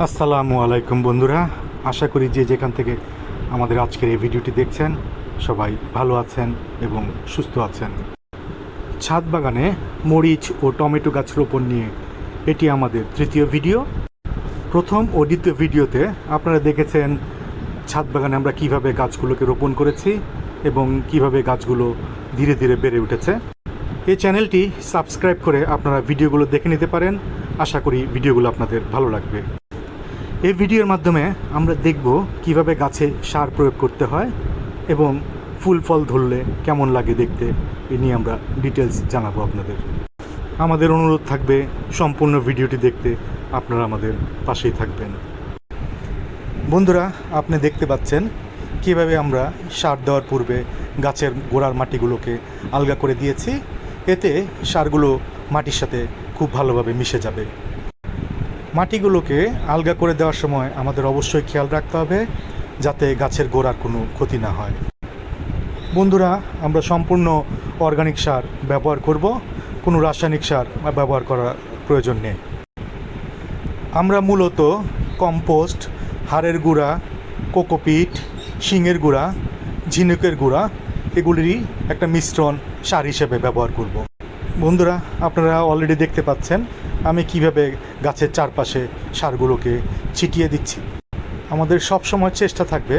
আসসালামু আলাইকুম বন্ধুরা, আশা করি যে যেখান থেকে আমাদের আজকের এই ভিডিওটি দেখছেন সবাই ভালো আছেন এবং সুস্থ আছেন। ছাদ বাগানে মরিচ ও টমেটো গাছ রোপণ নিয়ে এটি আমাদের তৃতীয় ভিডিও। প্রথম ও দ্বিতীয় ভিডিওতে আপনারা দেখেছেন ছাদ বাগানে আমরা কিভাবে গাছগুলোকে রোপণ করেছি এবং কিভাবে গাছগুলো ধীরে ধীরে বেড়ে উঠেছে। এই চ্যানেলটি সাবস্ক্রাইব করে আপনারা ভিডিওগুলো দেখে নিতে পারেন। আশা করি ভিডিওগুলো আপনাদের ভালো লাগবে। এই ভিডিওর মাধ্যমে আমরা দেখব কিভাবে গাছে সার প্রয়োগ করতে হয় এবং ফুল ফল ধরলে কেমন লাগে দেখতে, এ নিয়ে আমরা ডিটেলস জানাবো আপনাদের। আমাদের অনুরোধ থাকবে সম্পূর্ণ ভিডিওটি দেখতে আপনারা আমাদের পাশেই থাকবেন। বন্ধুরা, আপনি দেখতে পাচ্ছেন কিভাবে আমরা সার দেওয়ার পূর্বে গাছের গোড়ার মাটিগুলোকে আলগা করে দিয়েছি। এতে সারগুলো মাটির সাথে খুব ভালোভাবে মিশে যাবে। মাটিগুলোকে আলগা করে দেওয়ার সময় আমাদের অবশ্যই খেয়াল রাখতে হবে যাতে গাছের গোড়ার কোনো ক্ষতি না হয়। বন্ধুরা, আমরা সম্পূর্ণ অর্গানিক সার ব্যবহার করব, কোনো রাসায়নিক সার ব্যবহার করার প্রয়োজন নেই। আমরা মূলত কম্পোস্ট, হাড়ের গুঁড়া, কোকোপিট, শিঙের গুঁড়া, ঝিনুকের গুঁড়া এগুলিরই একটা মিশ্রণ সার হিসেবে ব্যবহার করব। বন্ধুরা, আপনারা অলরেডি দেখতে পাচ্ছেন আমি কিভাবে গাছের চারপাশে সারগুলোকে ছিটিয়ে দিচ্ছি। আমাদের সব সময় চেষ্টা থাকবে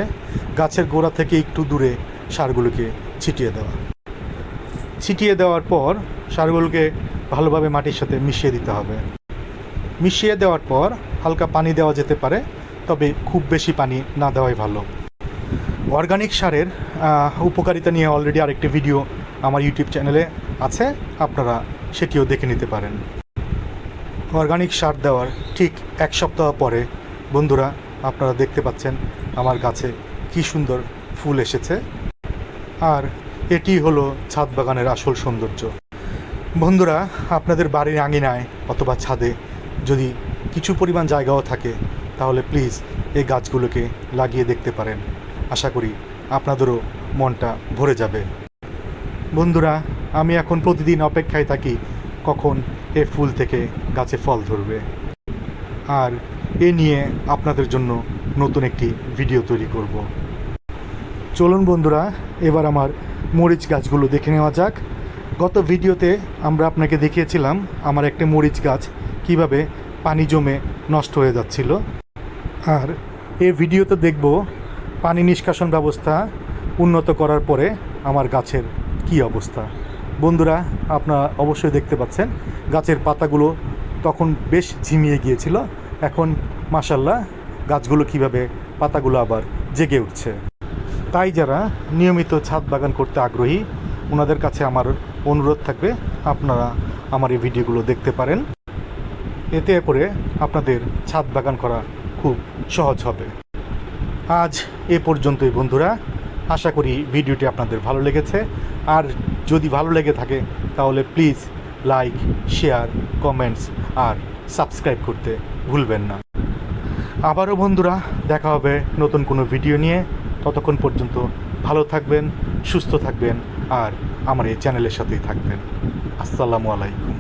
গাছের গোড়া থেকে একটু দূরে সারগুলোকে ছিটিয়ে দেওয়ার পর সারগুলোকে ভালোভাবে মাটির সাথে মিশিয়ে দিতে হবে। মিশিয়ে দেওয়ার পর হালকা পানি দেওয়া যেতে পারে, তবে খুব বেশি পানি না দেওয়াই ভালো। অর্গানিক সারের উপকারিতা নিয়ে অলরেডি আরেকটি ভিডিও আমার ইউটিউব চ্যানেলে আছে, আপনারা সেটিও দেখে নিতে পারেন। অর্গানিক সার দেওয়ার ঠিক এক সপ্তাহ পরে বন্ধুরা আপনারা দেখতে পাচ্ছেন আমার গাছে কি সুন্দর ফুল এসেছে। আর এটি হলো ছাদ বাগানের আসল সৌন্দর্য। বন্ধুরা, আপনাদের বাড়ির আঙিনায় অথবা ছাদে যদি কিছু পরিমাণ জায়গাও থাকে তাহলে প্লিজ এই গাছগুলোকে লাগিয়ে দেখতে পারেন। আশা করি আপনাদেরও মনটা ভরে যাবে। বন্ধুরা, আমি এখন প্রতিদিন অপেক্ষায় থাকি কখন এ ফুল থেকে গাছে ফল ধরবে, আর এ নিয়ে আপনাদের জন্য নতুন একটি ভিডিও তৈরি করব। চলুন বন্ধুরা, এবার আমার মরিচ গাছগুলো দেখে নেওয়া যাক। গত ভিডিওতে আমরা আপনাকে দেখিয়েছিলাম আমার একটা মরিচ গাছ কিভাবে পানি জমে নষ্ট হয়ে যাচ্ছিল, আর এই ভিডিওতে দেখব পানি নিষ্কাশন ব্যবস্থা উন্নত করার পরে আমার গাছের কি অবস্থা। বন্ধুরা, আপনারা অবশ্যই দেখতে পাচ্ছেন গাছের পাতাগুলো তখন বেশ ঝিমিয়ে গিয়েছিল, এখন মাশাআল্লাহ গাছগুলো কিভাবে পাতাগুলো আবার জেগে উঠছে। তাই যারা নিয়মিত ছাদ বাগান করতে আগ্রহী ওনাদের কাছে আমার অনুরোধ থাকবে আপনারা আমার এই ভিডিওগুলো দেখতে পারেন। এতে করে আপনাদের ছাদ বাগান করা খুব সহজ হবে। আজ এ পর্যন্তই বন্ধুরা, আশা করি ভিডিওটি আপনাদের ভালো লেগেছে। আর যদি ভালো লেগে থাকে তাহলে প্লিজ লাইক, শেয়ার, কমেন্টস আর সাবস্ক্রাইব করতে ভুলবেন না। আবারও বন্ধুরা দেখা হবে নতুন কোনো ভিডিও নিয়ে। ততক্ষণ পর্যন্ত ভালো থাকবেন, সুস্থ থাকবেন আর আমার এই চ্যানেলের সাথেই থাকবেন। আসসালামু আলাইকুম।